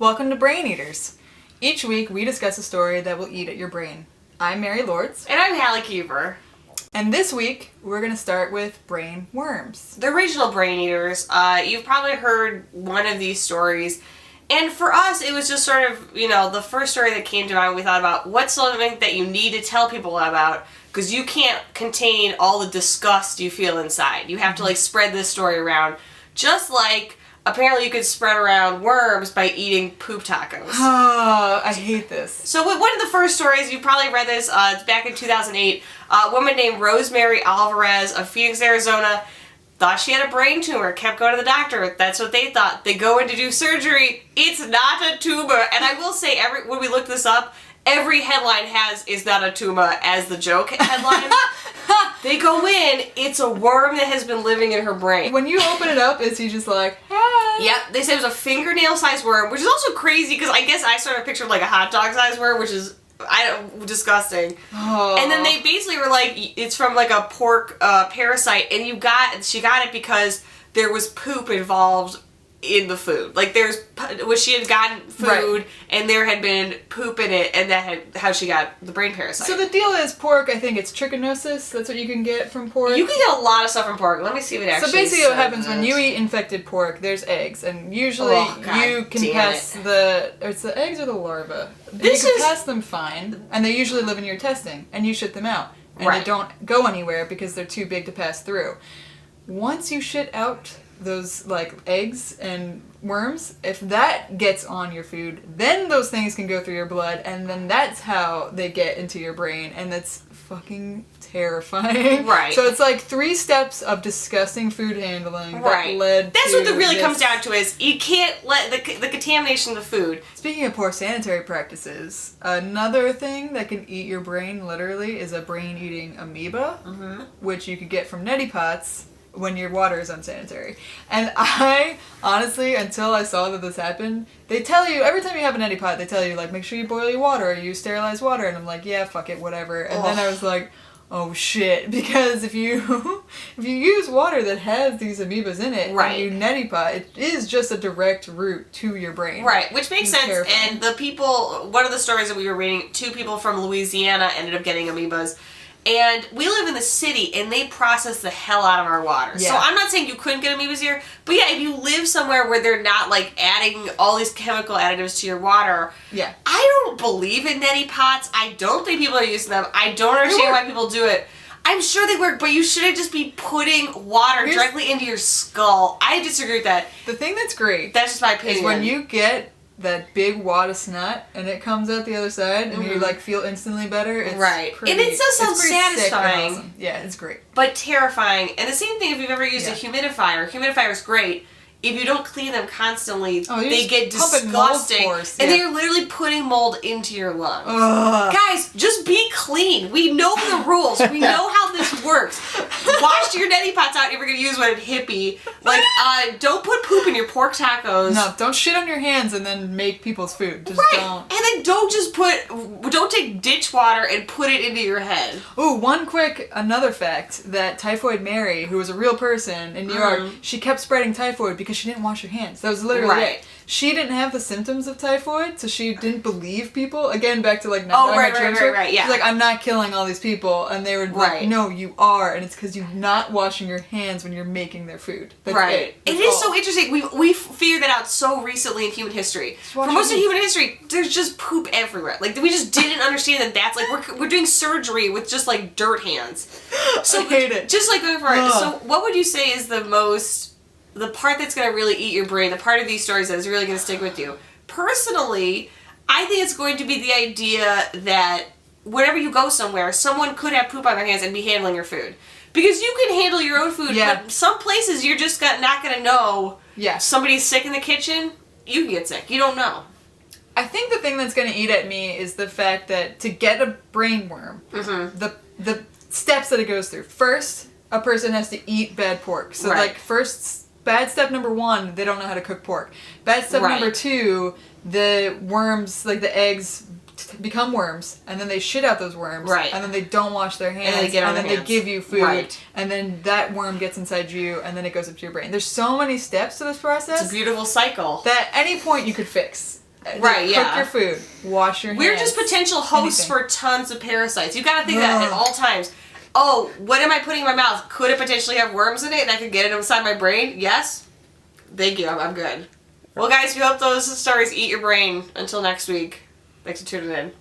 Welcome to Brain Eaters. Each week we discuss a story that will eat at your brain. I'm Mary Lordes. And I'm Halle Kiefer. And this week we're going to start with brain worms. The original Brain Eaters. You've probably heard one of these stories. And for us, it was just sort of, the first story that came to mind. We thought about what's something that you need to tell people about, because you can't contain all the disgust you feel inside. You have to spread this story around. Just like apparently you could spread around worms by eating poop tacos. Oh, I hate this. So one of the first stories, you probably read this, it's back in 2008. A woman named Rosemary Alvarez of Phoenix, Arizona, thought she had a brain tumor, kept going to the doctor. That's what they thought. They go in to do surgery. It's not a tumor. And I will say, when we looked this up, every headline has "is not a tumor" as the joke headline. They go in, it's a worm that has been living in her brain. When you open it up, is he just like, hi? Yep, they said it was a fingernail-sized worm, which is also crazy because I guess I sort of pictured like a hot dog-sized worm, which is disgusting. Oh. And then they basically were like, it's from like a pork parasite, and she got it because there was poop involved in the food. Like she had gotten food, right, and there had been poop in it, and that had how she got the brain parasite. So the deal is pork, I think it's trichinosis, that's what you can get from pork. You can get a lot of stuff from pork. Let me see what actually So basically what happens says. when you eat infected pork, there's eggs, and usually you can pass it's the eggs or the larvae. You can pass them fine, and they usually live in your intestine, and you shit them out. And they don't go anywhere because they're too big to pass through. Once you shit out those eggs and worms, if that gets on your food, then those things can go through your blood, and then that's how they get into your brain, and that's fucking terrifying. Right. So it's like 3 steps of disgusting food handling that led That's to what it really this. comes down to is you can't let the contamination of the food. Speaking of poor sanitary practices, another thing that can eat your brain literally is a brain-eating amoeba, which you could get from neti pots when your water is unsanitary. And I, honestly, until I saw that this happened, they tell you, every time you have a neti pot, they tell you, make sure you boil your water or use sterilized water. And I'm like, yeah, fuck it, whatever. And then I was like, oh shit, because if you use water that has these amoebas in it, and you neti pot, it is just a direct route to your brain. Right, which makes sense. Terrifying. And one of the stories that we were reading, 2 people from Louisiana ended up getting amoebas. And we live in the city, and they process the hell out of our water. Yeah. So I'm not saying you couldn't get amoebas here, but yeah, if you live somewhere where they're not, adding all these chemical additives to your water, I don't believe in neti pots. I don't think people are using them. I don't understand why people do it. I'm sure they work, but you shouldn't just be putting water directly into your skull. I disagree with that. The thing that's great, that's just my opinion, is when you get that big wad of snot and it comes out the other side and you feel instantly better. It's and it does sound satisfying. Awesome. Yeah, it's great. But terrifying. And the same thing if you've ever used a humidifier. Humidifier is great. If you don't clean them constantly, they get disgusting. And they're literally putting mold into your lungs. Ugh. Guys, just be clean. We know the rules. We know how this works. Wash your neti pots out if you're going to use one at Hippie. Don't put poop in your pork tacos. No, don't shit on your hands and then make people's food. Just don't. And then don't take ditch water and put it into your head. Ooh, another fact, that Typhoid Mary, who was a real person in New York, she kept spreading typhoid because she didn't wash her hands. That was literally it. She didn't have the symptoms of typhoid, so she didn't believe people. Again, back to right, yeah. She's like, I'm not killing all these people, and they were like, no, you are, and it's because you're not washing your hands when you're making their food. That's it. It is so interesting. We figured that out so recently in human history. For most of human history, there's just poop everywhere. We just didn't understand that that's we're doing surgery with just dirt hands. So I hate it. Just going for it. So what would you say is the part that's going to really eat your brain, the part of these stories that is really going to stick with you? Personally, I think it's going to be the idea that whenever you go somewhere, someone could have poop on their hands and be handling your food. Because you can handle your own food, but some places you're just not going to know. Yeah. Somebody's sick in the kitchen, you can get sick. You don't know. I think the thing that's going to eat at me is the fact that to get a brain worm, the steps that it goes through. First, a person has to eat bad pork. So bad step number 1, they don't know how to cook pork. Bad step number 2, the worms, the eggs become worms, and then they shit out those worms, and then they don't wash their hands, and then they give you food, and then that worm gets inside you, and then it goes up to your brain. There's so many steps to this process. It's a beautiful cycle. That at any point you could fix. Right, yeah. Cook your food. Wash your hands. We're just potential hosts for tons of parasites. You gotta think that at all times. Oh, what am I putting in my mouth? Could it potentially have worms in it and I could get it inside my brain? Yes. Thank you. I'm good. Well, guys, we hope those stories eat your brain. Until next week. Thanks for tuning in.